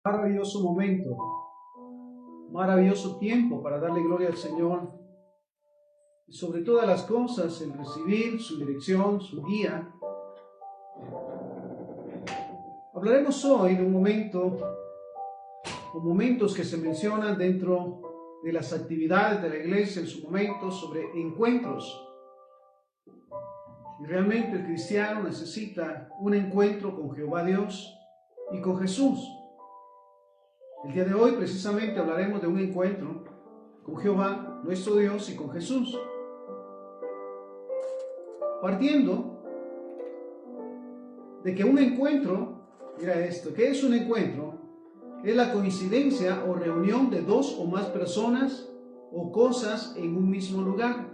Maravilloso momento, maravilloso tiempo para darle gloria al Señor y sobre todas las cosas el recibir su dirección, su guía. Hablaremos hoy de un momento o momentos que se mencionan dentro de las actividades de la iglesia en su momento sobre encuentros. Y realmente el cristiano necesita un encuentro con Jehová Dios y con Jesús. El día de hoy precisamente hablaremos de un encuentro con Jehová, nuestro Dios, y con Jesús. Partiendo de que un encuentro, mira esto, ¿qué es un encuentro? Es la coincidencia o reunión de dos o más personas o cosas en un mismo lugar.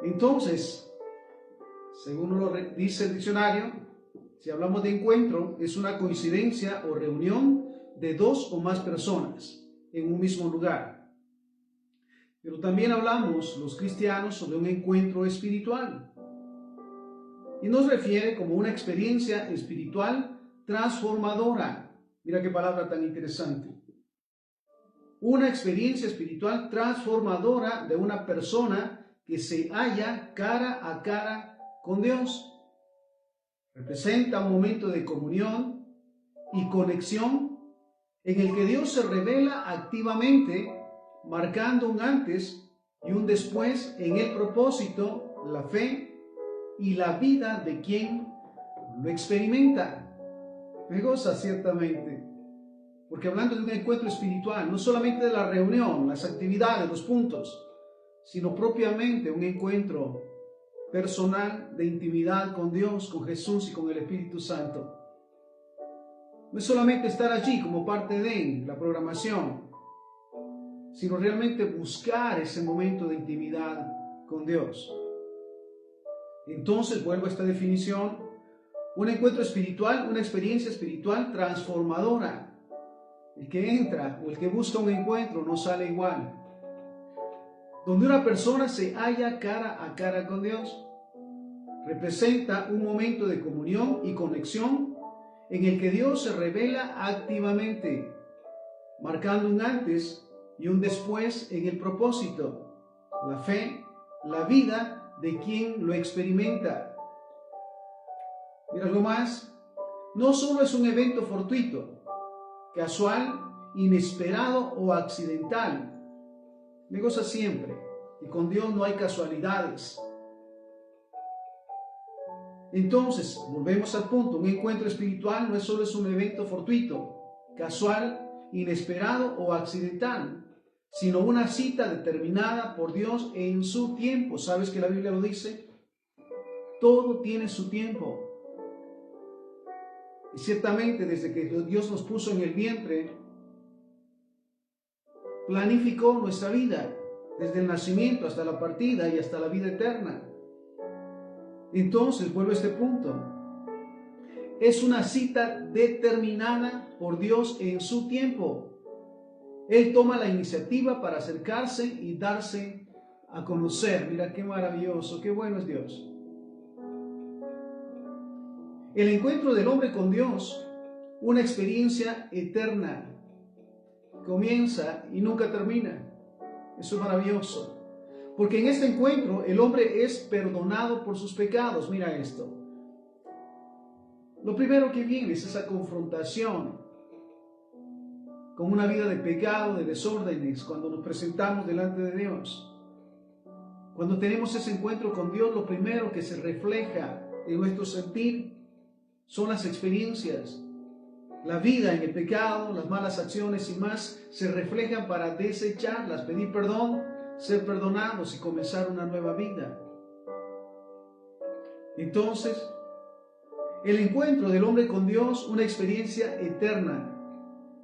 Entonces, según lo dice el diccionario, si hablamos de encuentro, es una coincidencia o reunión de dos o más personas en un mismo lugar. Pero también hablamos, los cristianos, sobre un encuentro espiritual. Y nos refiere como una experiencia espiritual transformadora. Mira qué palabra tan interesante. Una experiencia espiritual transformadora de una persona que se halla cara a cara con Dios. Representa un momento de comunión y conexión en el que Dios se revela activamente, marcando un antes y un después en el propósito, la fe y la vida de quien lo experimenta. Me goza ciertamente, porque hablando de un encuentro espiritual, no solamente de la reunión, las actividades, los puntos, sino propiamente un encuentro personal de intimidad con Dios, con Jesús y con el Espíritu Santo. No es solamente estar allí como parte de la programación, sino realmente buscar ese momento de intimidad con Dios. Entonces vuelvo a esta definición: un encuentro espiritual, una experiencia espiritual transformadora. El que entra o el que busca un encuentro no sale igual. Donde una persona se halla cara a cara con Dios, representa un momento de comunión y conexión en el que Dios se revela activamente, marcando un antes y un después en el propósito, la fe, la vida de quien lo experimenta. Mira lo más, no solo es un evento fortuito, casual, inesperado o accidental. Me goza siempre, y con Dios no hay casualidades. Entonces, volvemos al punto, un encuentro espiritual no es solo un evento fortuito, casual, inesperado o accidental, sino una cita determinada por Dios en su tiempo. ¿Sabes que la Biblia lo dice? Todo tiene su tiempo. Y ciertamente desde que Dios nos puso en el vientre, planificó nuestra vida, desde el nacimiento hasta la partida y hasta la vida eterna. Entonces, vuelvo a este punto. Es una cita determinada por Dios en su tiempo. Él toma la iniciativa para acercarse y darse a conocer. Mira qué maravilloso, qué bueno es Dios. El encuentro del hombre con Dios, una experiencia eterna, comienza y nunca termina. Eso es maravilloso. Porque en este encuentro el hombre es perdonado por sus pecados. Mira esto. Lo primero que viene es esa confrontación con una vida de pecado, de desórdenes, cuando nos presentamos delante de Dios. Cuando tenemos ese encuentro con Dios, lo primero que se refleja en nuestro sentir son las experiencias. La vida en el pecado, las malas acciones y más se reflejan para desecharlas, pedir perdón, ser perdonados y comenzar una nueva vida. Entonces, el encuentro del hombre con Dios, una experiencia eterna,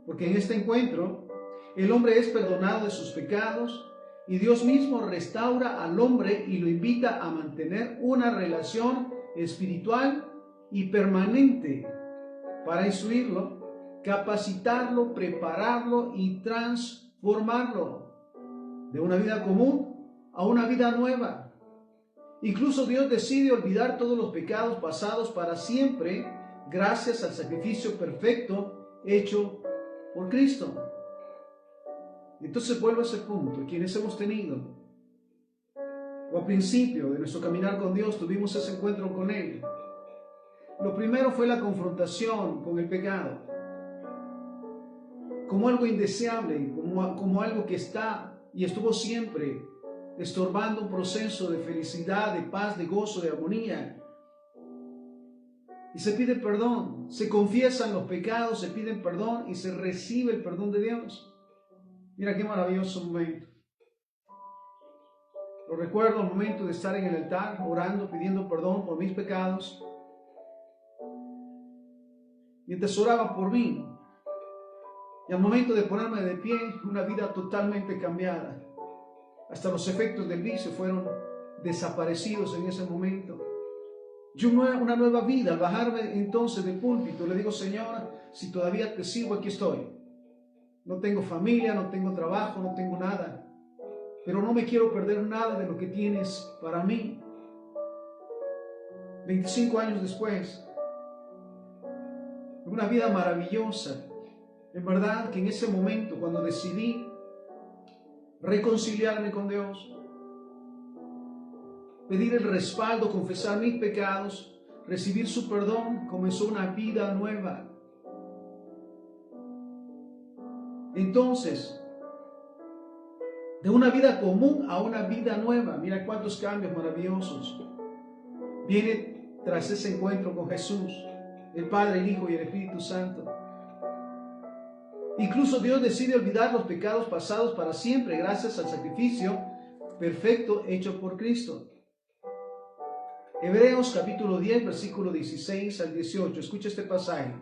porque en este encuentro el hombre es perdonado de sus pecados y Dios mismo restaura al hombre y lo invita a mantener una relación espiritual y permanente para instruirlo, capacitarlo, prepararlo y transformarlo de una vida común a una vida nueva. Incluso Dios decide olvidar todos los pecados pasados para siempre, gracias al sacrificio perfecto hecho por Cristo. Entonces vuelvo a ese punto. Quienes hemos tenido, o al principio de nuestro caminar con Dios, tuvimos ese encuentro con Él. Lo primero fue la confrontación con el pecado, como algo indeseable, como algo que está y estuvo siempre estorbando un proceso de felicidad, de paz, de gozo, de armonía. Y se pide perdón, se confiesan los pecados, se piden perdón y se recibe el perdón de Dios. Mira qué maravilloso momento. Lo recuerdo al momento de estar en el altar, orando, pidiendo perdón por mis pecados. Mientras oraba por mí, y al momento de ponerme de pie, una vida totalmente cambiada. Hasta los efectos del vicio fueron desaparecidos en ese momento. Yo una nueva vida. Al bajarme entonces del púlpito, le digo: Señor, si todavía te sirvo, aquí estoy. No tengo familia, no tengo trabajo, no tengo nada, pero no me quiero perder nada de lo que tienes para mí. 25 años después, una vida maravillosa. En verdad que en ese momento, cuando decidí reconciliarme con Dios, pedir el respaldo, confesar mis pecados, recibir su perdón, comenzó una vida nueva. Entonces, de una vida común a una vida nueva, mira cuántos cambios maravillosos viene tras ese encuentro con Jesús, el Padre, el Hijo y el Espíritu Santo. Incluso Dios decide olvidar los pecados pasados para siempre gracias al sacrificio perfecto hecho por Cristo. Hebreos capítulo 10, versículo 16 al 18. Escucha este pasaje.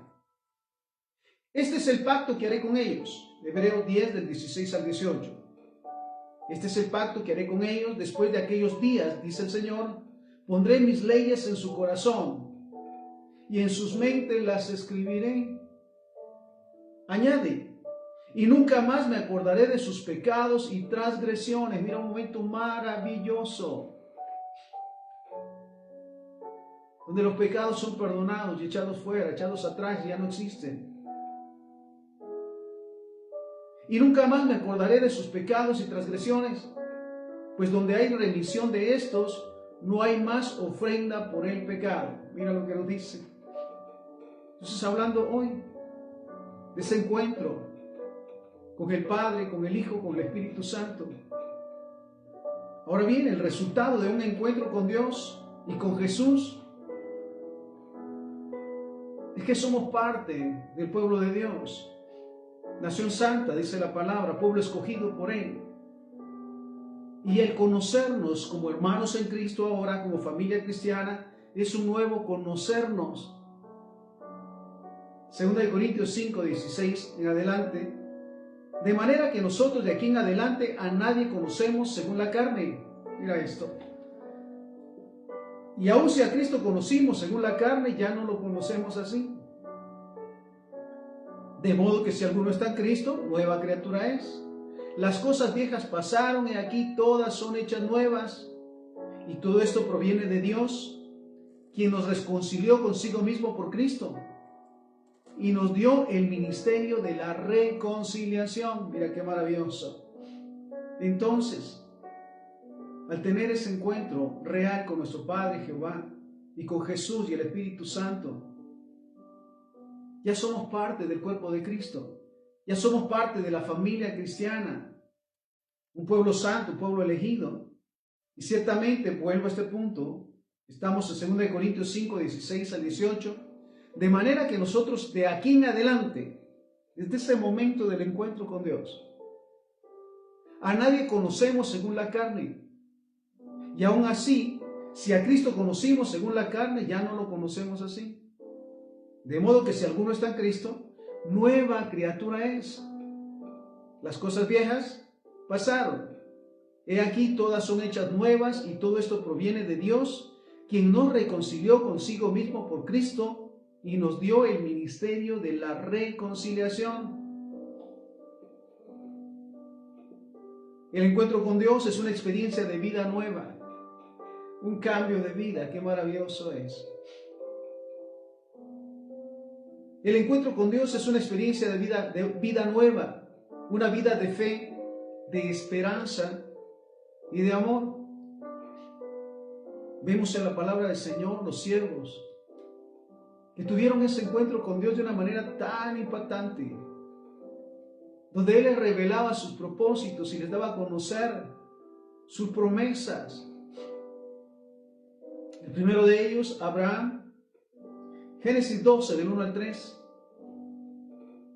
Este es el pacto que haré con ellos. Hebreos 10, del 16 al 18. Este es el pacto que haré con ellos después de aquellos días, dice el Señor. Pondré mis leyes en su corazón y en sus mentes las escribiré. Añade: y nunca más me acordaré de sus pecados y transgresiones. Mira, un momento maravilloso, donde los pecados son perdonados y echados fuera, echados atrás, y ya no existen. Y nunca más me acordaré de sus pecados y transgresiones, pues donde hay remisión de estos, no hay más ofrenda por el pecado. Mira lo que nos dice. Entonces, hablando hoy de ese encuentro con el Padre, con el Hijo, con el Espíritu Santo. Ahora bien, el resultado de un encuentro con Dios y con Jesús es que somos parte del pueblo de Dios. Nación santa, dice la palabra, pueblo escogido por Él. Y el conocernos como hermanos en Cristo ahora, como familia cristiana, es un nuevo conocernos. 2 Corintios 5, 16 en adelante. De manera que nosotros de aquí en adelante a nadie conocemos según la carne. Mira esto. Y aun si a Cristo conocimos según la carne, ya no lo conocemos así. De modo que si alguno está en Cristo, nueva criatura es. Las cosas viejas pasaron y aquí todas son hechas nuevas. Y todo esto proviene de Dios, quien nos reconcilió consigo mismo por Cristo y nos dio el ministerio de la reconciliación. Mira qué maravilloso. Entonces, al tener ese encuentro real con nuestro Padre Jehová y con Jesús y el Espíritu Santo, ya somos parte del cuerpo de Cristo, ya somos parte de la familia cristiana, un pueblo santo, un pueblo elegido. Y ciertamente, vuelvo a este punto, estamos en 2 Corintios 5, 16 al 18, de manera que nosotros de aquí en adelante, desde ese momento del encuentro con Dios, a nadie conocemos según la carne. Y aún así, si a Cristo conocimos según la carne, ya no lo conocemos así. De modo que si alguno está en Cristo, nueva criatura es. Las cosas viejas pasaron. He aquí todas son hechas nuevas, y todo esto proviene de Dios, quien nos reconcilió consigo mismo por Cristo y nos dio el ministerio de la reconciliación. El encuentro con Dios es una experiencia de vida nueva, un cambio de vida. Qué maravilloso es. El encuentro con Dios es una experiencia de vida nueva, una vida de fe, de esperanza y de amor. Vemos en la palabra del Señor los siervos que tuvieron ese encuentro con Dios de una manera tan impactante, donde Él les revelaba sus propósitos y les daba a conocer sus promesas. El primero de ellos, Abraham. Génesis 12, del 1 al 3.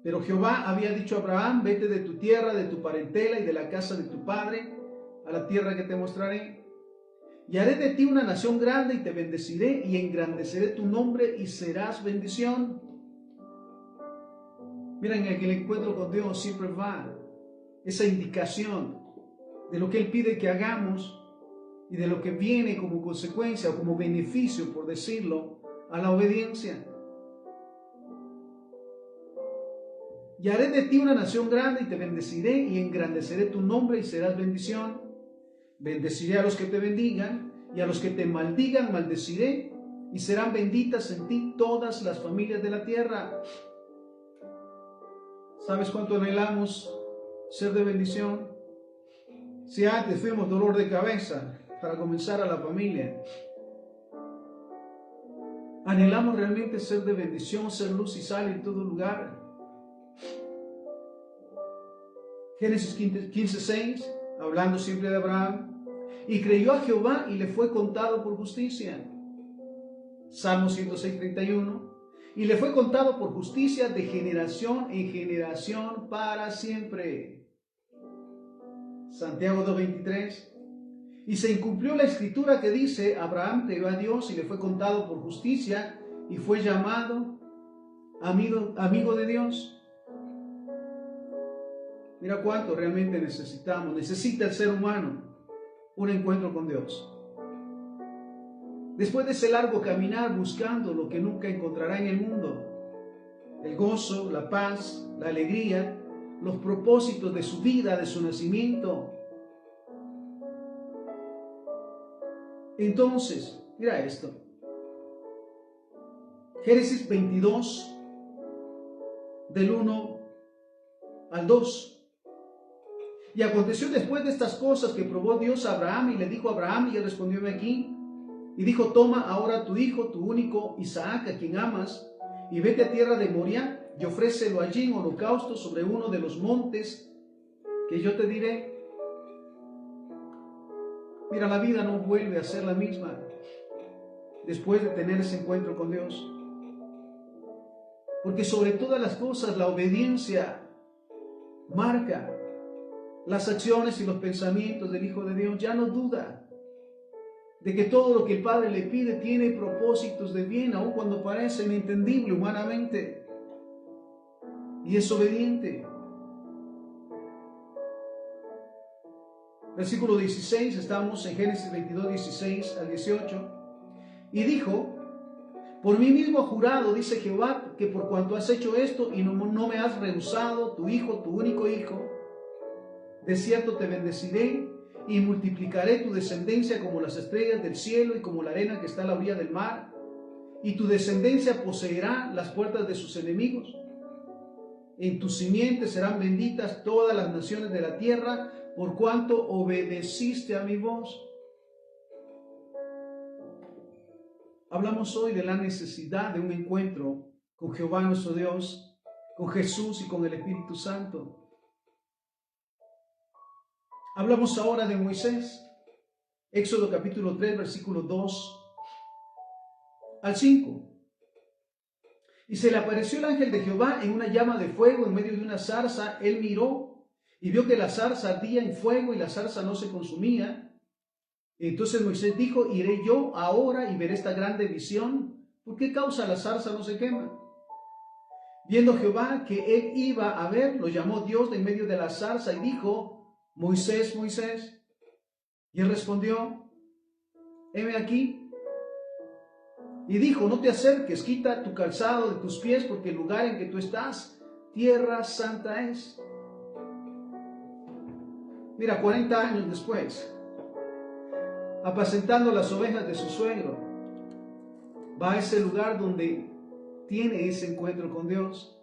Pero Jehová había dicho a Abraham: vete de tu tierra, de tu parentela y de la casa de tu padre, a la tierra que te mostraré. Y haré de ti una nación grande y te bendeciré y engrandeceré tu nombre y serás bendición. Miren, en el encuentro con Dios siempre va esa indicación de lo que Él pide que hagamos y de lo que viene como consecuencia o como beneficio, por decirlo, a la obediencia. Y haré de ti una nación grande y te bendeciré y engrandeceré tu nombre y serás bendición. Bendeciré a los que te bendigan y a los que te maldigan maldeciré, y serán benditas en ti todas las familias de la tierra. ¿Sabes cuánto anhelamos ser de bendición? Si antes fuimos dolor de cabeza para comenzar a la familia, anhelamos realmente ser de bendición, ser luz y sal en todo lugar. Génesis 15:6, hablando siempre de Abraham. Y creyó a Jehová y le fue contado por justicia. Salmo 106:31. Y le fue contado por justicia de generación en generación para siempre. Santiago 2:23. Y se incumplió la escritura que dice: Abraham creyó a Dios y le fue contado por justicia y fue llamado amigo de Dios. Mira cuánto realmente necesitamos. Necesita el ser humano un encuentro con Dios. Después de ese largo caminar buscando lo que nunca encontrará en el mundo, el gozo, la paz, la alegría, los propósitos de su vida, de su nacimiento. Entonces, mira esto. Génesis 22, del 1 al 2. Y aconteció después de estas cosas que probó Dios a Abraham y le dijo a Abraham, y él respondió aquí, y dijo: toma ahora tu hijo, tu único Isaac, a quien amas, y vete a tierra de Moriah y ofrécelo allí en holocausto sobre uno de los montes que yo te diré. Mira, la vida no vuelve a ser la misma después de tener ese encuentro con Dios. Porque sobre todas las cosas la obediencia marca las acciones y los pensamientos del Hijo de Dios. Ya no duda de que todo lo que el Padre le pide tiene propósitos de bien, aun cuando parece inentendible humanamente. Y es obediente. Versículo 16, estamos en Génesis 22, 16 al 18. Y dijo: por mí mismo he jurado, dice Jehová, que por cuanto has hecho esto y no me has rehusado tu hijo, tu único hijo, de cierto te bendeciré y multiplicaré tu descendencia como las estrellas del cielo y como la arena que está a la orilla del mar, y tu descendencia poseerá las puertas de sus enemigos. En tu simiente serán benditas todas las naciones de la tierra, por cuanto obedeciste a mi voz. Hablamos hoy de la necesidad de un encuentro con Jehová nuestro Dios, con Jesús y con el Espíritu Santo. Hablamos ahora de Moisés. Éxodo capítulo 3, versículos 2 al 5. Y se le apareció el ángel de Jehová en una llama de fuego en medio de una zarza. Él miró y vio que la zarza ardía en fuego y la zarza no se consumía. Entonces Moisés dijo: iré yo ahora y veré esta grande visión. ¿Por qué causa la zarza no se quema? Viendo Jehová que él iba a ver, lo llamó Dios de en medio de la zarza y dijo: Moisés, Moisés. Y él respondió: heme aquí. Y dijo: no te acerques, quita tu calzado de tus pies, porque el lugar en que tú estás, tierra santa es. Mira, 40 años después, apacentando las ovejas de su suegro, va a ese lugar donde tiene ese encuentro con Dios.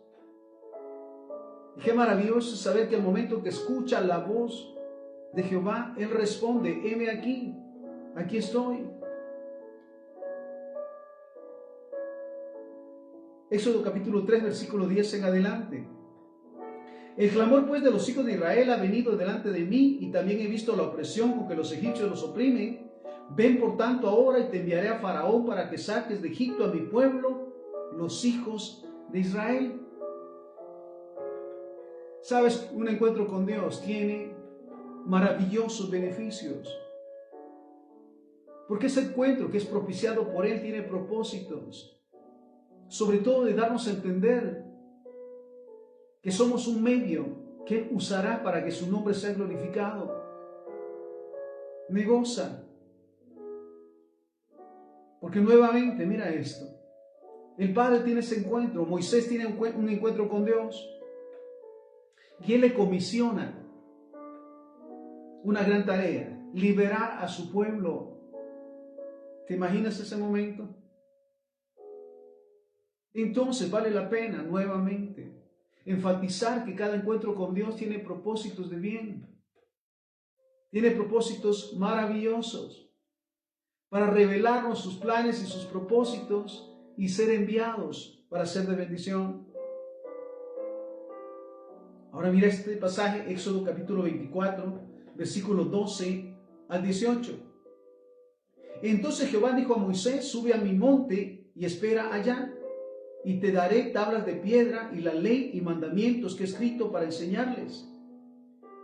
Y qué maravilloso saber que al momento que escucha la voz de Jehová, Él responde, heme aquí, aquí estoy. Éxodo capítulo 3, versículo 10 en adelante. El clamor pues de los hijos de Israel ha venido delante de mí, y también he visto la opresión con que los egipcios los oprimen. Ven por tanto ahora y te enviaré a Faraón para que saques de Egipto a mi pueblo, los hijos de Israel. Sabes, un encuentro con Dios tiene maravillosos beneficios. Porque ese encuentro que es propiciado por Él tiene propósitos. Sobre todo de darnos a entender que somos un medio que Él usará para que su nombre sea glorificado. Me goza. Porque nuevamente, mira esto. El Padre tiene ese encuentro. Moisés tiene un encuentro con Dios. Y Él le comisiona una gran tarea. Liberar a su pueblo. ¿Te imaginas ese momento? Entonces vale la pena nuevamente enfatizar que cada encuentro con Dios tiene propósitos de bien. Tiene propósitos maravillosos para revelarnos sus planes y sus propósitos y ser enviados para ser de bendición. Ahora mira este pasaje, Éxodo capítulo 24, versículos 12 al 18. Entonces Jehová dijo a Moisés, sube a mi monte y espera allá, y te daré tablas de piedra y la ley y mandamientos que he escrito para enseñarles.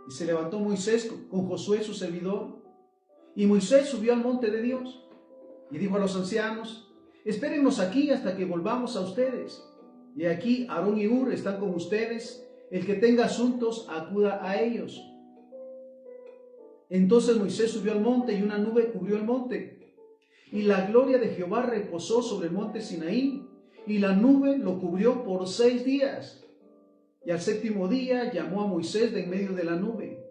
Y se levantó Moisés con Josué su servidor, y Moisés subió al monte de Dios, y dijo a los ancianos, espérennos aquí hasta que volvamos a ustedes. Y aquí Aarón y Hur están con ustedes, el que tenga asuntos acuda a ellos. Entonces Moisés subió al monte, y una nube cubrió el monte, y la gloria de Jehová reposó sobre el monte Sinaí, y la nube lo cubrió por 6 días. Y al 7º día llamó a Moisés de en medio de la nube.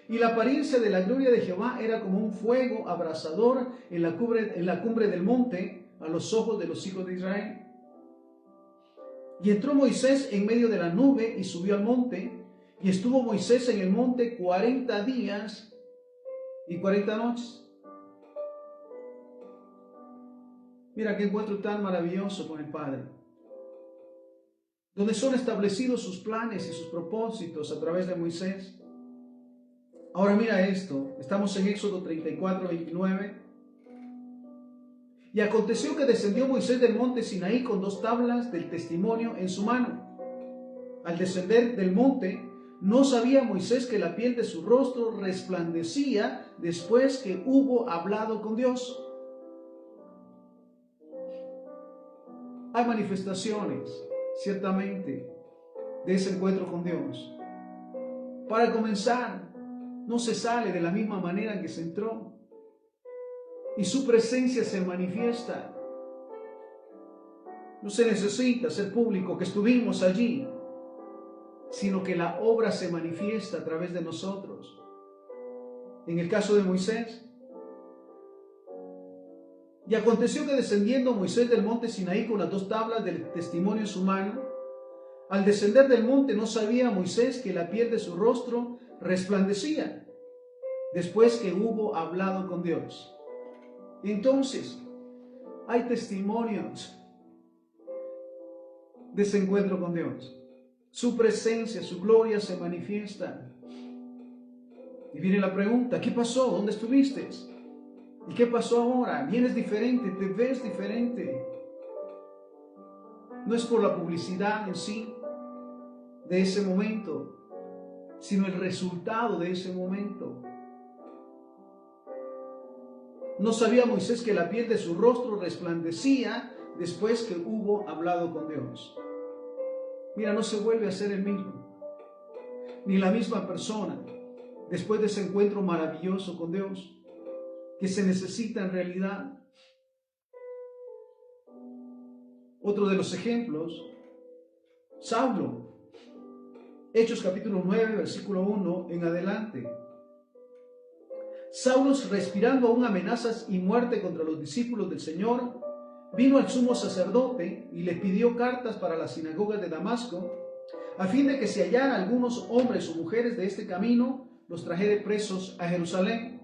Y la apariencia de la gloria de Jehová era como un fuego abrasador en la cumbre del monte a los ojos de los hijos de Israel. Y entró Moisés en medio de la nube y subió al monte, y estuvo Moisés en el monte 40 días y 40 noches. Mira qué encuentro tan maravilloso con el Padre, donde son establecidos sus planes y sus propósitos a través de Moisés. Ahora mira esto, estamos en Éxodo 34, 29. Y aconteció que descendió Moisés del monte Sinaí con 2 tablas del testimonio en su mano. Al descender del monte, no sabía Moisés que la piel de su rostro resplandecía después que hubo hablado con Dios. Hay manifestaciones, ciertamente, de ese encuentro con Dios. Para comenzar, no se sale de la misma manera en que se entró. Y su presencia se manifiesta. No se necesita hacer público que estuvimos allí, sino que la obra se manifiesta a través de nosotros. En el caso de Moisés, y aconteció que descendiendo Moisés del monte Sinaí con las 2 tablas del testimonio en su mano, al descender del monte no sabía Moisés que la piel de su rostro resplandecía, después que hubo hablado con Dios. Entonces, hay testimonios de ese encuentro con Dios. Su presencia, su gloria se manifiesta. Y viene la pregunta, ¿qué pasó? ¿Dónde estuviste? ¿Y qué pasó ahora? Vienes diferente, te ves diferente. No es por la publicidad en sí de ese momento, sino el resultado de ese momento. No sabía Moisés que la piel de su rostro resplandecía después que hubo hablado con Dios. Mira, no se vuelve a ser el mismo, ni la misma persona después de ese encuentro maravilloso con Dios que se necesita en realidad. Otro de los ejemplos, Saulo, Hechos capítulo 9, versículo 1 en adelante. Saulo, respirando aún amenazas y muerte contra los discípulos del Señor, vino al sumo sacerdote y le pidió cartas para las sinagogas de Damasco, a fin de que si hallaran algunos hombres o mujeres de este camino, los trajere presos a Jerusalén.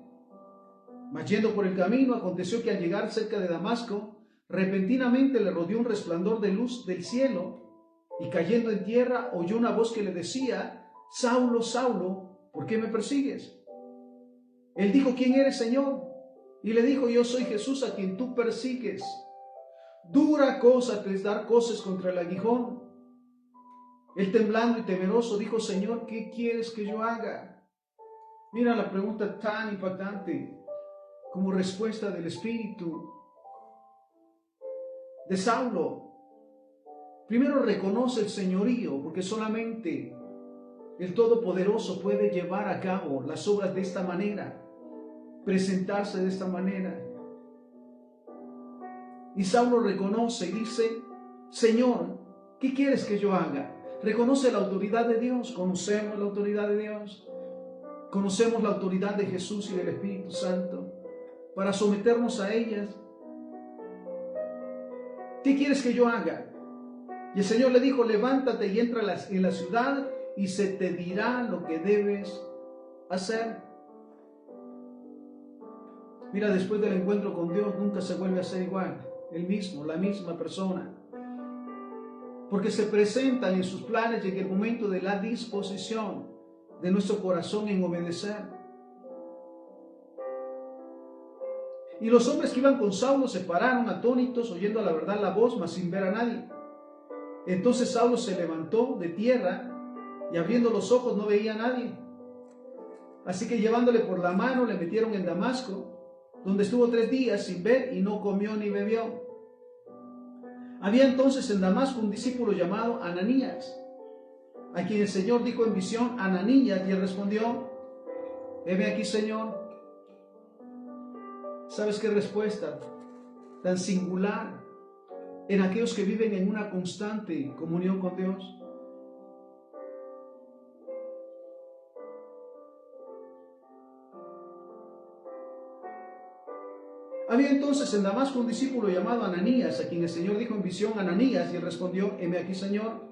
Mas yendo por el camino, aconteció que al llegar cerca de Damasco, repentinamente le rodeó un resplandor de luz del cielo, y cayendo en tierra oyó una voz que le decía: Saulo, Saulo, ¿por qué me persigues? Él dijo: ¿Quién eres, Señor? Y le dijo: Yo soy Jesús, a quien tú persigues. Dura cosa te es dar coces contra el aguijón. Él, temblando y temeroso, dijo: Señor, ¿qué quieres que yo haga? Mira la pregunta tan impactante como respuesta del espíritu de Saulo. Primero reconoce el señorío, porque solamente el Todopoderoso puede llevar a cabo las obras de esta manera, presentarse de esta manera. Y Saulo reconoce y dice: Señor, ¿qué quieres que yo haga? Reconoce la autoridad de Dios. Conocemos la autoridad de Dios. Conocemos la autoridad de Jesús y del Espíritu Santo para someternos a ellas. ¿Qué quieres que yo haga? Y el Señor le dijo: levántate y entra en la ciudad y se te dirá lo que debes hacer. Mira, después del encuentro con Dios nunca se vuelve a ser igual, el mismo, la misma persona. Porque se presentan en sus planes en el momento de la disposición de nuestro corazón en obedecer. Y los hombres que iban con Saulo se pararon atónitos, oyendo a la verdad la voz, mas sin ver a nadie. Entonces Saulo se levantó de tierra y abriendo los ojos no veía a nadie. Así que llevándole por la mano le metieron en Damasco, donde estuvo 3 días sin ver y no comió ni bebió. Había entonces en Damasco un discípulo llamado Ananías, a quien el Señor dijo en visión: Ananías, y él respondió: heme aquí, Señor. ¿Sabes qué respuesta tan singular en aquellos que viven en una constante comunión con Dios? Había entonces en Damasco un discípulo llamado Ananías, a quien el Señor dijo en visión: Ananías, y él respondió: heme aquí, Señor.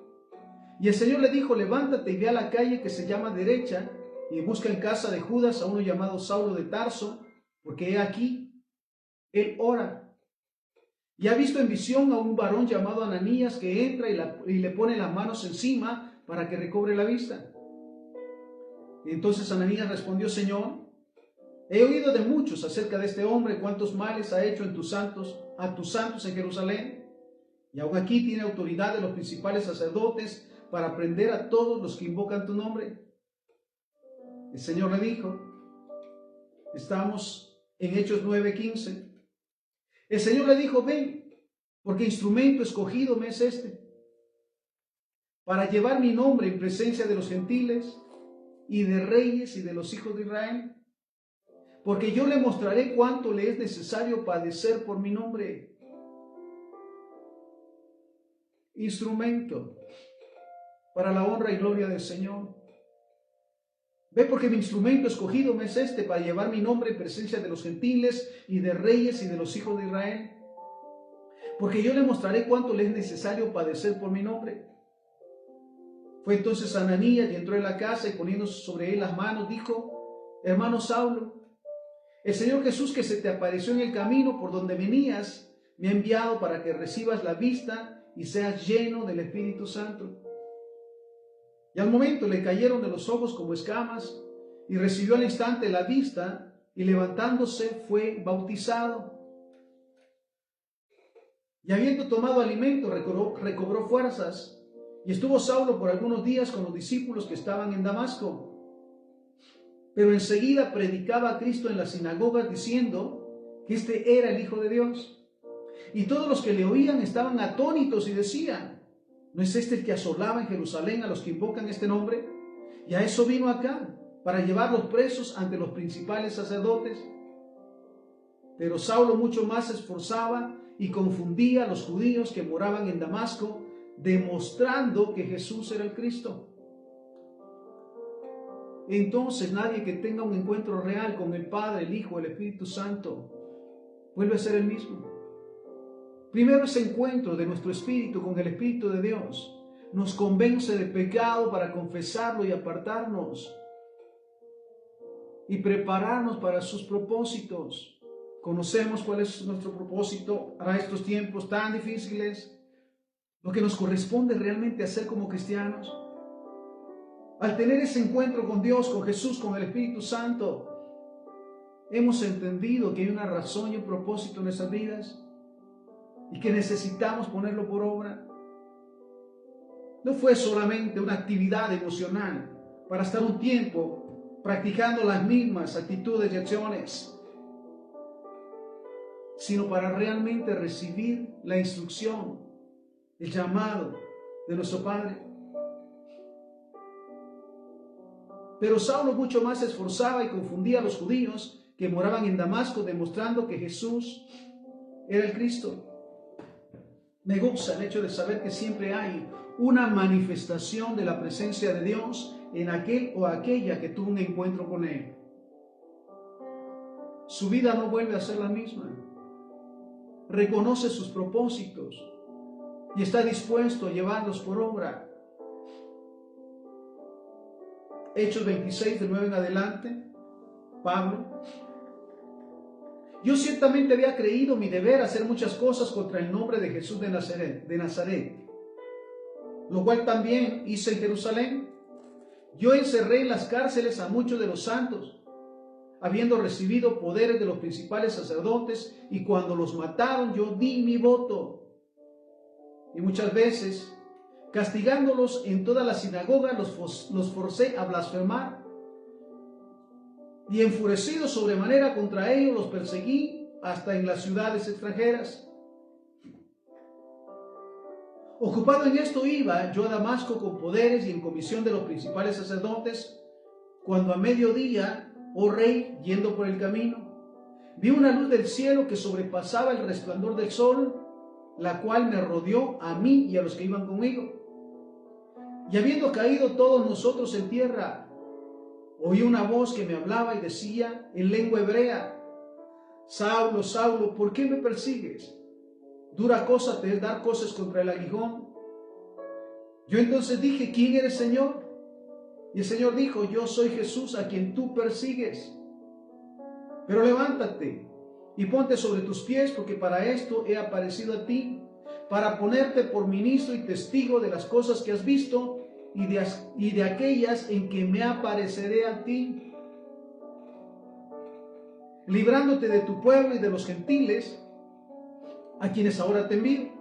Y el Señor le dijo: levántate y ve a la calle que se llama Derecha, y busca en casa de Judas a uno llamado Saulo de Tarso, porque he aquí, él ora. Y ha visto en visión a un varón llamado Ananías que entra y le pone las manos encima para que recobre la vista. Y entonces Ananías respondió: Señor, he oído de muchos acerca de este hombre, cuántos males ha hecho a tus santos en Jerusalén, y aún aquí tiene autoridad de los principales sacerdotes para prender a todos los que invocan tu nombre. El Señor le dijo, estamos en Hechos 9:15, el Señor le dijo: ven, porque instrumento escogido me es este, para llevar mi nombre en presencia de los gentiles y de reyes y de los hijos de Israel. Porque yo le mostraré cuánto le es necesario padecer por mi nombre. Instrumento para la honra y gloria del Señor. Ve, porque mi instrumento escogido me es este, para llevar mi nombre en presencia de los gentiles y de reyes y de los hijos de Israel. Porque yo le mostraré cuánto le es necesario padecer por mi nombre. Fue entonces Ananías y entró en la casa, y poniendo sobre él las manos, dijo: hermano Saulo, el Señor Jesús, que se te apareció en el camino por donde venías, me ha enviado para que recibas la vista y seas lleno del Espíritu Santo. Y al momento le cayeron de los ojos como escamas, y recibió al instante la vista, y levantándose fue bautizado. Y habiendo tomado alimento, recobró fuerzas, y estuvo Saulo por algunos días con los discípulos que estaban en Damasco. Pero enseguida predicaba a Cristo en las sinagogas, diciendo que este era el Hijo de Dios. Y todos los que le oían estaban atónitos y decían: ¿no es este el que asolaba en Jerusalén a los que invocan este nombre? Y a eso vino acá, para llevarlos presos ante los principales sacerdotes. Pero Saulo mucho más se esforzaba y confundía a los judíos que moraban en Damasco, demostrando que Jesús era el Cristo. Entonces nadie que tenga un encuentro real con el Padre, el Hijo, el Espíritu Santo vuelve a ser el mismo. Primero, ese encuentro de nuestro espíritu con el Espíritu de Dios nos convence de pecado para confesarlo y apartarnos y prepararnos para sus propósitos. Conocemos cuál es nuestro propósito para estos tiempos tan difíciles, lo que nos corresponde realmente hacer como cristianos. Al tener ese encuentro con Dios, con Jesús, con el Espíritu Santo, hemos entendido que hay una razón y un propósito en nuestras vidas y que necesitamos ponerlo por obra. No fue solamente una actividad emocional para estar un tiempo practicando las mismas actitudes y acciones, sino para realmente recibir la instrucción, el llamado de nuestro Padre. Pero Saulo mucho más se esforzaba y confundía a los judíos que moraban en Damasco, demostrando que Jesús era el Cristo. Me gusta el hecho de saber que siempre hay una manifestación de la presencia de Dios en aquel o aquella que tuvo un encuentro con Él. Su vida no vuelve a ser la misma. Reconoce sus propósitos y está dispuesto a llevarlos por obra. Hechos 26, del 9 en adelante, Pablo: yo ciertamente había creído mi deber hacer muchas cosas contra el nombre de Jesús de Nazaret, lo cual también hice en Jerusalén. Yo encerré en las cárceles a muchos de los santos, habiendo recibido poderes de los principales sacerdotes, y cuando los mataron yo di mi voto. Y muchas veces, castigándolos en toda la sinagoga, los forcé a blasfemar. Y enfurecido sobremanera contra ellos, los perseguí hasta en las ciudades extranjeras. Ocupado en esto iba yo a Damasco con poderes y en comisión de los principales sacerdotes, cuando a mediodía, oh rey, yendo por el camino, vi una luz del cielo que sobrepasaba el resplandor del sol, la cual me rodeó a mí y a los que iban conmigo. Y habiendo caído todos nosotros en tierra, oí una voz que me hablaba y decía en lengua hebrea: Saulo, Saulo, ¿por qué me persigues? Dura cosa te es dar cosas contra el aguijón. Yo entonces dije: ¿quién eres, Señor? Y el Señor dijo: yo soy Jesús a quien tú persigues. Pero levántate y ponte sobre tus pies, porque para esto he aparecido a ti, para ponerte por ministro y testigo de las cosas que has visto y de aquellas en que me apareceré a ti, librándote de tu pueblo y de los gentiles, a quienes ahora te envío,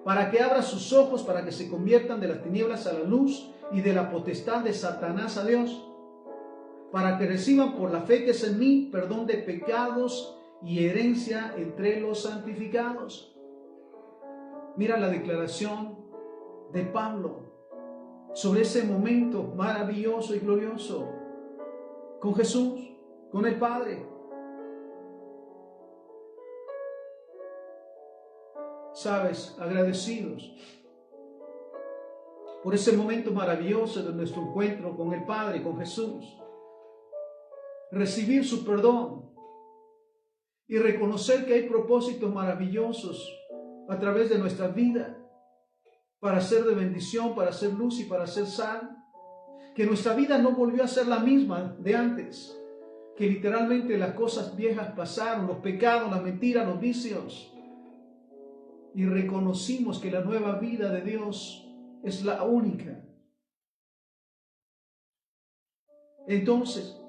para que abras sus ojos, para que se conviertan de las tinieblas a la luz y de la potestad de Satanás a Dios, para que reciban por la fe que es en mí perdón de pecados y herencia entre los santificados. Mira la declaración de Pablo sobre ese momento maravilloso y glorioso con Jesús, con el Padre. Sabes, agradecidos por ese momento maravilloso de nuestro encuentro con el Padre, con Jesús. Recibir su perdón y reconocer que hay propósitos maravillosos a través de nuestra vida para ser de bendición, para ser luz y para ser sal. Que nuestra vida no volvió a ser la misma de antes, que literalmente las cosas viejas pasaron, los pecados, las mentiras, los vicios, y reconocimos que la nueva vida de Dios es la única. Entonces,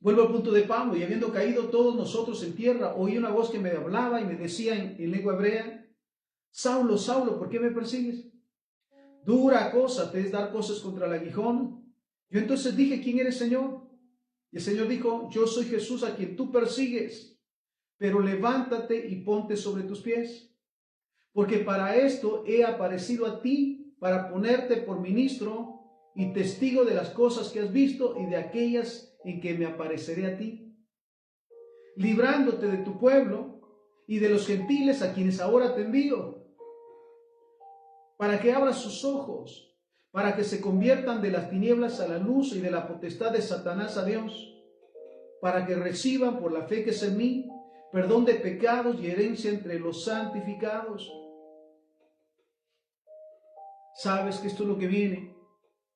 vuelvo al punto de Pablo: y habiendo caído todos nosotros en tierra, oí una voz que me hablaba y me decía en lengua hebrea: Saulo, Saulo, ¿por qué me persigues? Dura cosa te es dar cosas contra el aguijón. Yo entonces dije: ¿quién eres, Señor? Y el Señor dijo: yo soy Jesús a quien tú persigues. Pero levántate y ponte sobre tus pies, porque para esto he aparecido a ti, para ponerte por ministro y testigo de las cosas que has visto y de aquellas en que me apareceré a ti, librándote de tu pueblo y de los gentiles a quienes ahora te envío, para que abras sus ojos, para que se conviertan de las tinieblas a la luz y de la potestad de Satanás a Dios, para que reciban por la fe que es en mí perdón de pecados y herencia entre los santificados. ¿Sabes que esto es lo que viene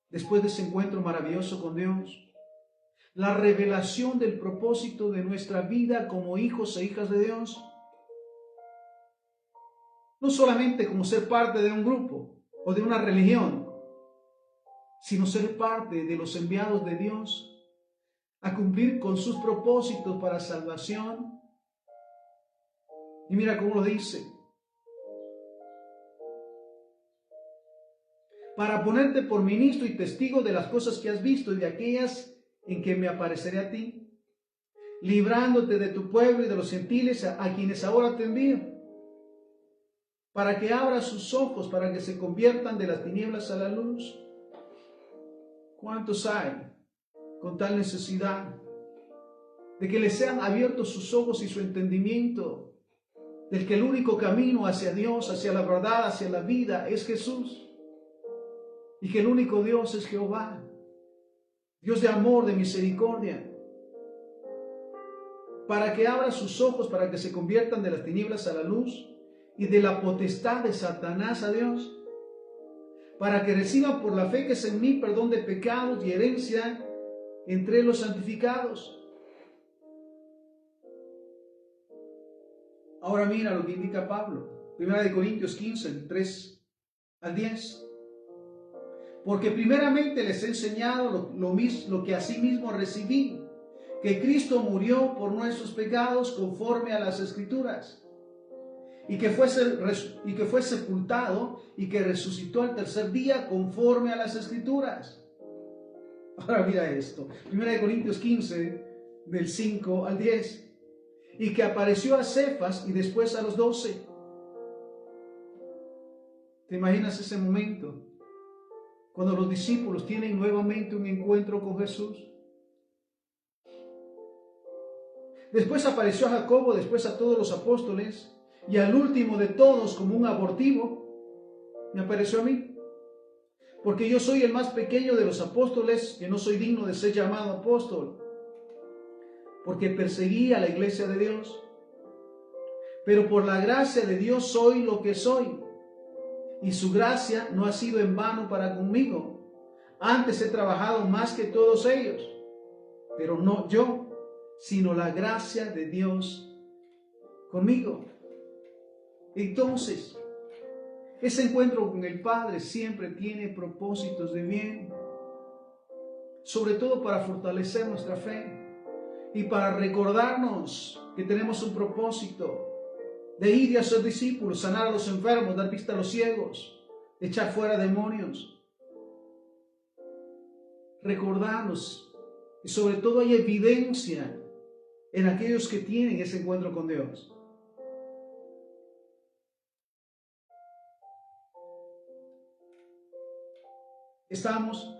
después de ese encuentro maravilloso con Dios? La revelación del propósito de nuestra vida como hijos e hijas de Dios. No solamente como ser parte de un grupo o de una religión, sino ser parte de los enviados de Dios a cumplir con sus propósitos para salvación. Y mira cómo lo dice. Para ponerte por ministro y testigo de las cosas que has visto y de aquellas en que me apareceré a ti, librándote de tu pueblo y de los gentiles a quienes ahora te envío, para que abra sus ojos, para que se conviertan de las tinieblas a la luz. ¿Cuántos hay con tal necesidad de que les sean abiertos sus ojos y su entendimiento, del que el único camino hacia Dios, hacia la verdad, hacia la vida es Jesús, y que el único Dios es Jehová, Dios de amor, de misericordia, para que abra sus ojos, para que se conviertan de las tinieblas a la luz y de la potestad de Satanás a Dios, para que reciban por la fe que es en mí perdón de pecados y herencia entre los santificados. Ahora mira lo que indica Pablo, 1 Corintios 15, del 3 al 10. Porque primeramente les he enseñado lo que asimismo recibí, que Cristo murió por nuestros pecados conforme a las Escrituras, y que fue sepultado y que resucitó al tercer día conforme a las Escrituras. Ahora mira esto, 1 Corintios 15, del 5 al 10. Y que apareció a Cefas y después a los 12. ¿Te imaginas ese momento? Cuando los discípulos tienen nuevamente un encuentro con Jesús. Después apareció a Jacobo, después a todos los apóstoles, y al último de todos, como un abortivo, me apareció a mí. Porque yo soy el más pequeño de los apóstoles, que no soy digno de ser llamado apóstol, porque perseguí a la iglesia de Dios. Pero por la gracia de Dios soy lo que soy, y su gracia no ha sido en vano para conmigo. Antes he trabajado más que todos ellos, pero no yo, sino la gracia de Dios conmigo. Entonces, ese encuentro con el Padre siempre tiene propósitos de bien, sobre todo para fortalecer nuestra fe y para recordarnos que tenemos un propósito de ir y hacer discípulos, sanar a los enfermos, dar vista a los ciegos, echar fuera demonios. Recordarnos, y sobre todo hay evidencia en aquellos que tienen ese encuentro con Dios. Estamos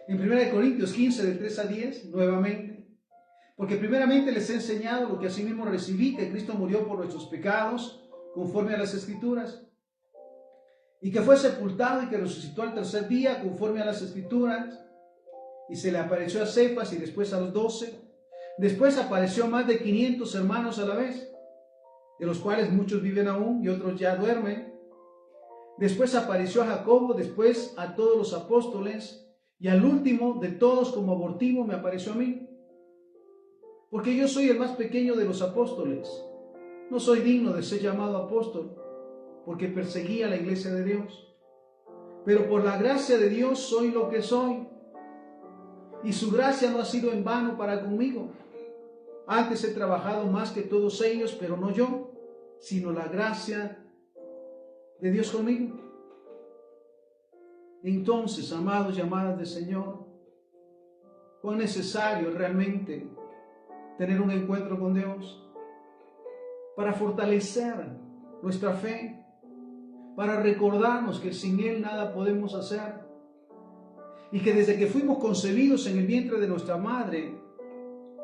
en 1 Corintios 15, del 3 a 10, nuevamente. Porque primeramente les he enseñado lo que asimismo recibí, que Cristo murió por nuestros pecados, conforme a las Escrituras, y que fue sepultado y que resucitó al tercer día, conforme a las Escrituras, y se le apareció a Cefas y después a los 12. Después apareció a más de 500 hermanos a la vez, de los cuales muchos viven aún y otros ya duermen. Después apareció a Jacobo, después a todos los apóstoles, y al último de todos como abortivo me apareció a mí. Porque yo soy el más pequeño de los apóstoles. No soy digno de ser llamado apóstol, porque perseguí a la iglesia de Dios. Pero por la gracia de Dios soy lo que soy. Y su gracia no ha sido en vano para conmigo. Antes he trabajado más que todos ellos, pero no yo, sino la gracia de Dios conmigo. Entonces, amados y amadas del Señor, cuán necesario es realmente tener un encuentro con Dios para fortalecer nuestra fe, para recordarnos que sin Él nada podemos hacer y que desde que fuimos concebidos en el vientre de nuestra madre,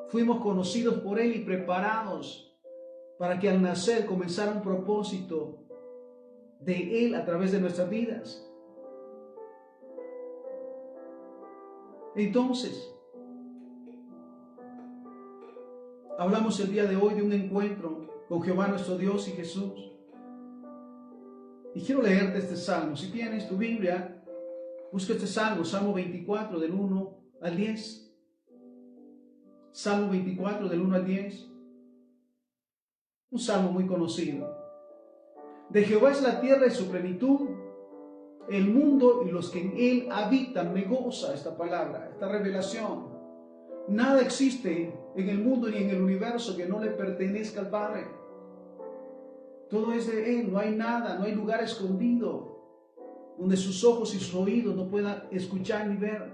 fuimos conocidos por Él y preparados para que al nacer comenzara un propósito de Él a través de nuestras vidas. Entonces, Hablamos el día de hoy de un encuentro con Jehová nuestro Dios y Jesús. Y quiero leerte este salmo. Si tienes tu Biblia, busca este salmo, Salmo 24 del 1 al 10. Salmo 24 del 1 al 10. Un salmo muy conocido. De Jehová es la tierra y su plenitud, el mundo y los que en él habitan. Me goza esta palabra, esta revelación. Nada existe en el mundo ni en el universo que no le pertenezca al Padre. Todo es de Él, no hay nada, no hay lugar escondido donde sus ojos y sus oídos no puedan escuchar ni ver.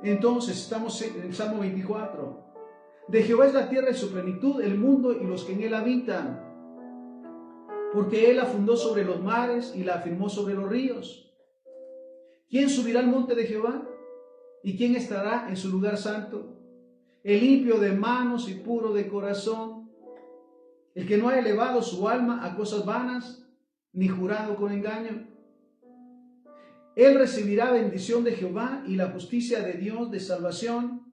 Entonces estamos en el Salmo 24. De Jehová es la tierra y su plenitud, el mundo y los que en él habitan. Porque él la fundó sobre los mares y la afirmó sobre los ríos. ¿Quién subirá al monte de Jehová? ¿Y quién estará en su lugar santo? El limpio de manos y puro de corazón, el que no ha elevado su alma a cosas vanas, ni jurado con engaño. Él recibirá bendición de Jehová y la justicia de Dios de salvación.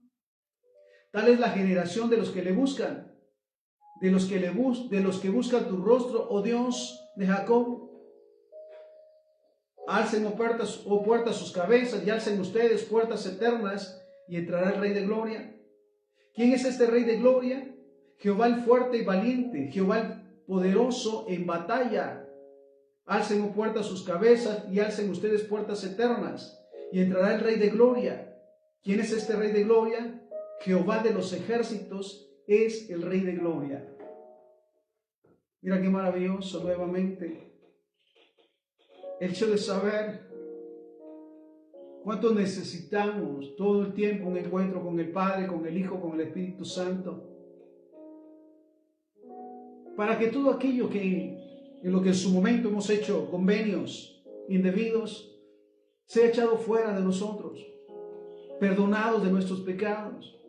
Tal es la generación de los que le buscan, de los que buscan tu rostro, oh Dios de Jacob. Alcen, oh puertas, sus cabezas, y alcen ustedes puertas eternas, y entrará el Rey de Gloria. ¿Quién es este Rey de Gloria? Jehová el fuerte y valiente, Jehová el poderoso en batalla. Alcen, oh puertas, sus cabezas, y alcen ustedes puertas eternas, y entrará el Rey de Gloria. ¿Quién es este Rey de Gloria? Jehová de los ejércitos es el Rey de Gloria. Mira qué maravilloso nuevamente el hecho de saber cuánto necesitamos todo el tiempo un encuentro con el Padre, con el Hijo, con el Espíritu Santo, para que todo aquello en lo que en su momento hemos hecho convenios indebidos sea echado fuera de nosotros, perdonados de nuestros pecados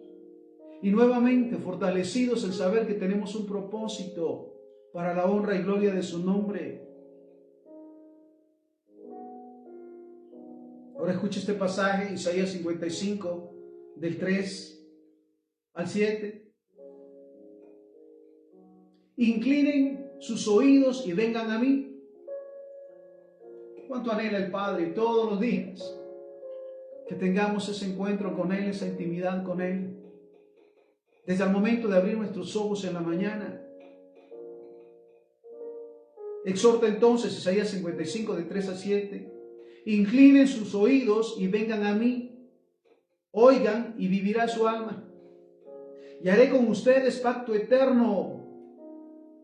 y nuevamente fortalecidos en saber que tenemos un propósito para la honra y gloria de su nombre. Ahora escucha este pasaje, Isaías 55, del 3 al 7. Inclinen sus oídos y vengan a mí. ¿Cuánto anhela el Padre todos los días? Que tengamos ese encuentro con Él, esa intimidad con Él. Desde el momento de abrir nuestros ojos en la mañana. Exhorta entonces Isaías 55, de 3 a 7. Inclinen sus oídos y vengan a mí. Oigan y vivirá su alma. Y haré con ustedes pacto eterno,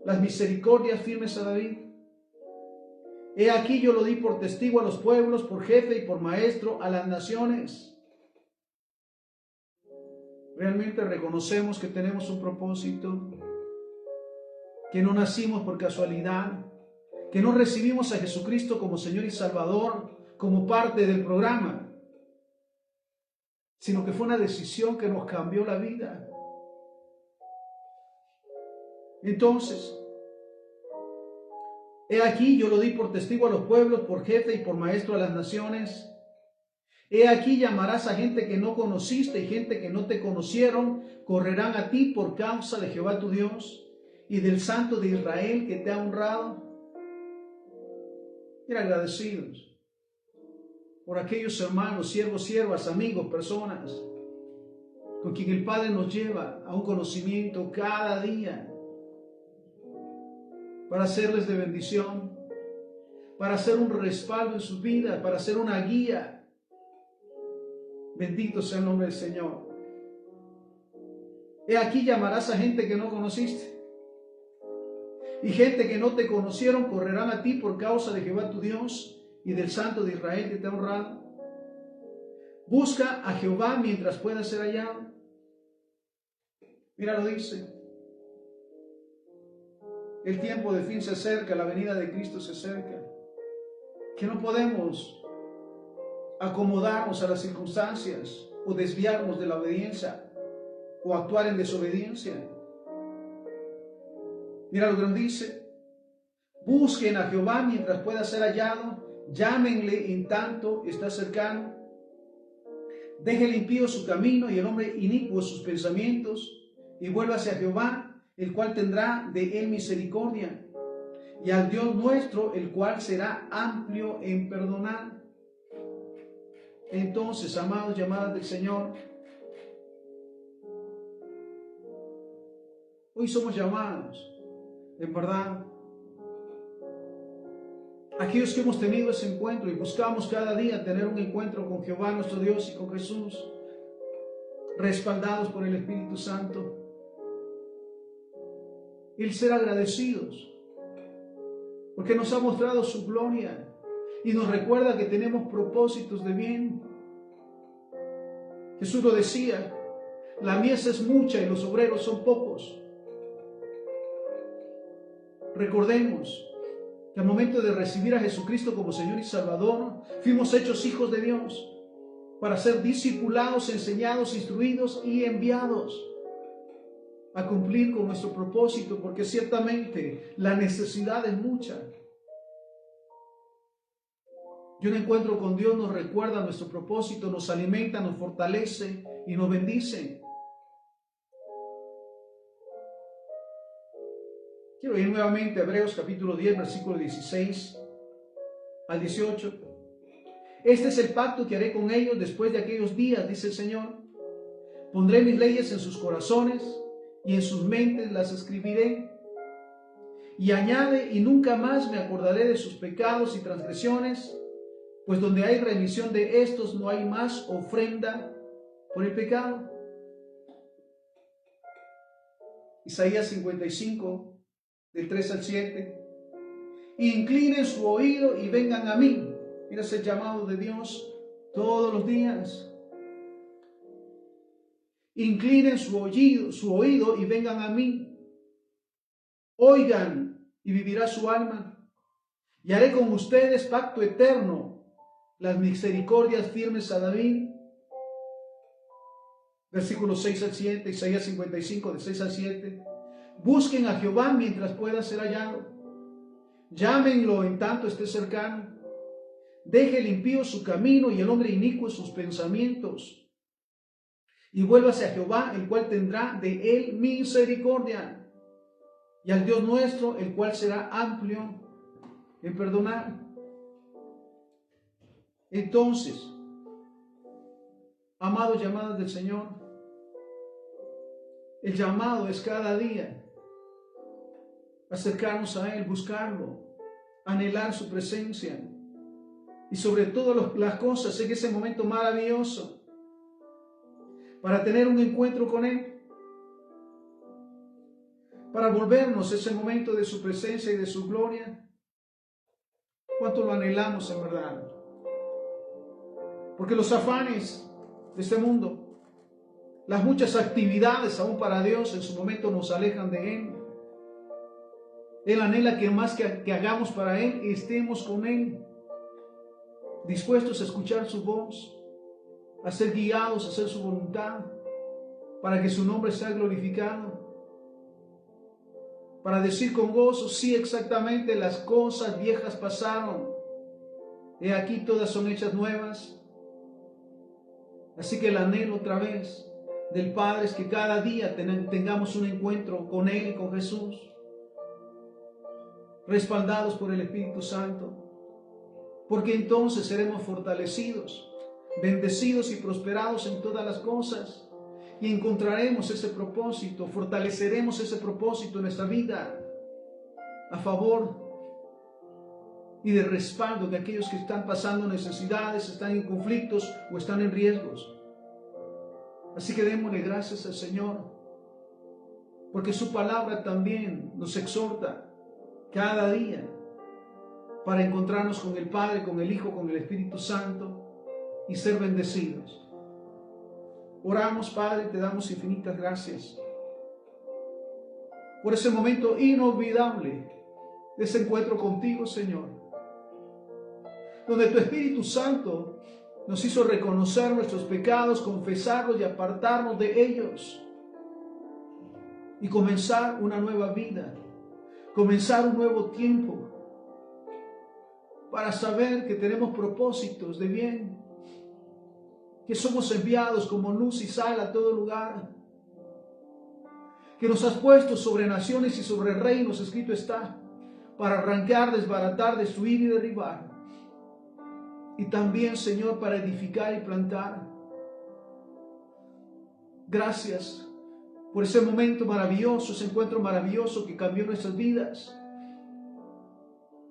las misericordias firmes a David. He aquí yo lo di por testigo a los pueblos, por jefe y por maestro a las naciones. Realmente reconocemos que tenemos un propósito, que no nacimos por casualidad, que no recibimos a Jesucristo como Señor y Salvador, como parte del programa, sino que fue una decisión que nos cambió la vida. Entonces, he aquí yo lo di por testigo a los pueblos, por jefe y por maestro a las naciones. He aquí llamarás a gente que no conociste y gente que no te conocieron, correrán a ti por causa de Jehová tu Dios y del Santo de Israel que te ha honrado. Ir agradecidos por aquellos hermanos, siervos, siervas, amigos, personas con quien el Padre nos lleva a un conocimiento cada día para hacerles de bendición, para hacer un respaldo en sus vidas, para hacer una guía. Bendito sea el nombre del Señor. He aquí llamarás a gente que no conociste. Y gente que no te conocieron correrán a ti por causa de Jehová tu Dios y del Santo de Israel que te ha honrado. Busca a Jehová mientras pueda ser hallado. Mira, lo dice. El tiempo de fin se acerca, la venida de Cristo se acerca. Que no podemos acomodarnos a las circunstancias o desviarnos de la obediencia o actuar en desobediencia. Mira lo que nos dice. Busquen a Jehová mientras pueda ser hallado. Llámenle en tanto está cercano. Deje el impío su camino y el hombre inicuo sus pensamientos, y vuélvase a Jehová, el cual tendrá de él misericordia, y al Dios nuestro, el cual será amplio en perdonar. Entonces, amados y amadas del Señor, hoy somos llamados, en verdad, aquellos que hemos tenido ese encuentro y buscamos cada día tener un encuentro con Jehová nuestro Dios y con Jesús, respaldados por el Espíritu Santo, el ser agradecidos, porque nos ha mostrado su gloria y nos recuerda que tenemos propósitos de bien. Jesús lo decía, la mies es mucha y los obreros son pocos. Recordemos que al momento de recibir a Jesucristo como Señor y Salvador, fuimos hechos hijos de Dios para ser discipulados, enseñados, instruidos y enviados a cumplir con nuestro propósito, porque ciertamente la necesidad es mucha. Y un encuentro con Dios nos recuerda nuestro propósito, nos alimenta, nos fortalece y nos bendice. Quiero ir nuevamente a Hebreos capítulo 10, versículo 16 al 18. Este es el pacto que haré con ellos después de aquellos días, dice el Señor. Pondré mis leyes en sus corazones y en sus mentes las escribiré. Y añade, y nunca más me acordaré de sus pecados y transgresiones, pues donde hay remisión de estos no hay más ofrenda por el pecado. Isaías 55, del 3 al 7. Inclinen su oído y vengan a mí. Mira ese llamado de Dios todos los días. Inclinen su oído y vengan a mí. Oigan y vivirá su alma. Y haré con ustedes pacto eterno, las misericordias firmes a David. Versículos 6 al 7, Isaías 55, de 6 al 7. Busquen a Jehová mientras pueda ser hallado. Llámenlo en tanto esté cercano. Deje el impío su camino y el hombre inicuo sus pensamientos. Y vuélvase a Jehová, el cual tendrá de él misericordia. Y al Dios nuestro, el cual será amplio en perdonar. Entonces, amados y amadas del Señor, el llamado es cada día acercarnos a Él, buscarlo, anhelar su presencia y sobre todas las cosas en ese momento maravilloso para tener un encuentro con Él, para volvernos ese momento de su presencia y de su gloria. ¿Cuánto lo anhelamos en verdad? Porque los afanes de este mundo, las muchas actividades aún para Dios en su momento nos alejan de Él. Él anhela que más que hagamos para Él, estemos con Él, dispuestos a escuchar su voz, a ser guiados, a hacer su voluntad, para que su nombre sea glorificado, para decir con gozo, sí, exactamente, las cosas viejas pasaron, he aquí todas son hechas nuevas. Así que el anhelo otra vez del Padre es que cada día tengamos un encuentro con Él y con Jesús, respaldados por el Espíritu Santo, porque entonces seremos fortalecidos, bendecidos y prosperados en todas las cosas, y encontraremos ese propósito, fortaleceremos ese propósito en nuestra vida, a favor y de respaldo de aquellos que están pasando necesidades, están en conflictos o están en riesgos. Así que démosle gracias al Señor, porque su palabra también nos exhorta cada día para encontrarnos con el Padre, con el Hijo, con el Espíritu Santo y ser bendecidos. Oramos, Padre, te damos infinitas gracias por ese momento inolvidable de ese encuentro contigo, Señor, donde tu Espíritu Santo nos hizo reconocer nuestros pecados, confesarlos y apartarnos de ellos y comenzar una nueva vida, comenzar un nuevo tiempo para saber que tenemos propósitos de bien, que somos enviados como luz y sal a todo lugar, que nos has puesto sobre naciones y sobre reinos, escrito está, para arrancar, desbaratar, destruir y derribar. Y también, Señor, para edificar y plantar. Gracias por ese momento maravilloso, ese encuentro maravilloso que cambió nuestras vidas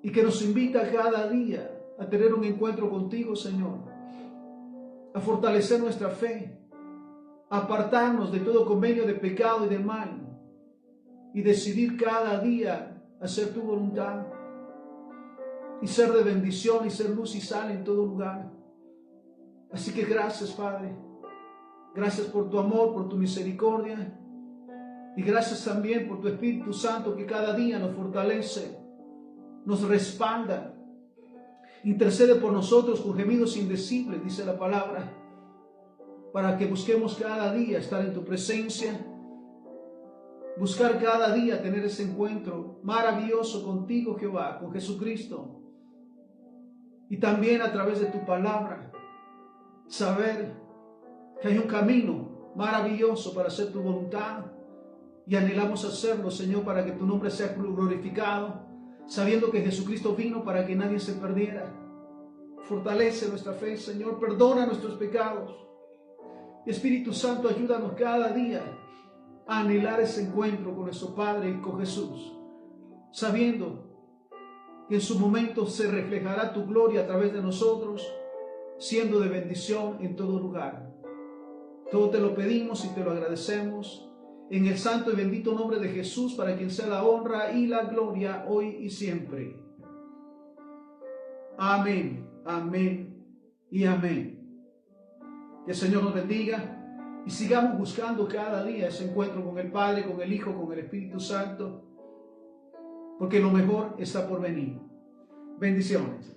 y que nos invita cada día a tener un encuentro contigo, Señor, a fortalecer nuestra fe, a apartarnos de todo convenio de pecado y de mal y decidir cada día hacer tu voluntad y ser de bendición y ser luz y sal en todo lugar. Así que gracias, Padre. Gracias por tu amor, por tu misericordia. Y gracias también por tu Espíritu Santo que cada día nos fortalece, nos respalda, intercede por nosotros con gemidos indecibles, dice la palabra, para que busquemos cada día estar en tu presencia, buscar cada día tener ese encuentro maravilloso contigo, Jehová, con Jesucristo. Y también a través de tu palabra, saber que hay un camino maravilloso para hacer tu voluntad y anhelamos hacerlo, Señor, para que tu nombre sea glorificado, sabiendo que Jesucristo vino para que nadie se perdiera. Fortalece nuestra fe, Señor, perdona nuestros pecados. Espíritu Santo, ayúdanos cada día a anhelar ese encuentro con nuestro Padre y con Jesús, sabiendo que en su momento se reflejará tu gloria a través de nosotros, siendo de bendición en todo lugar. Todo te lo pedimos y te lo agradecemos en el santo y bendito nombre de Jesús, para quien sea la honra y la gloria hoy y siempre. Amén, amén y amén. Que el Señor nos bendiga y sigamos buscando cada día ese encuentro con el Padre, con el Hijo, con el Espíritu Santo, porque lo mejor está por venir. Bendiciones.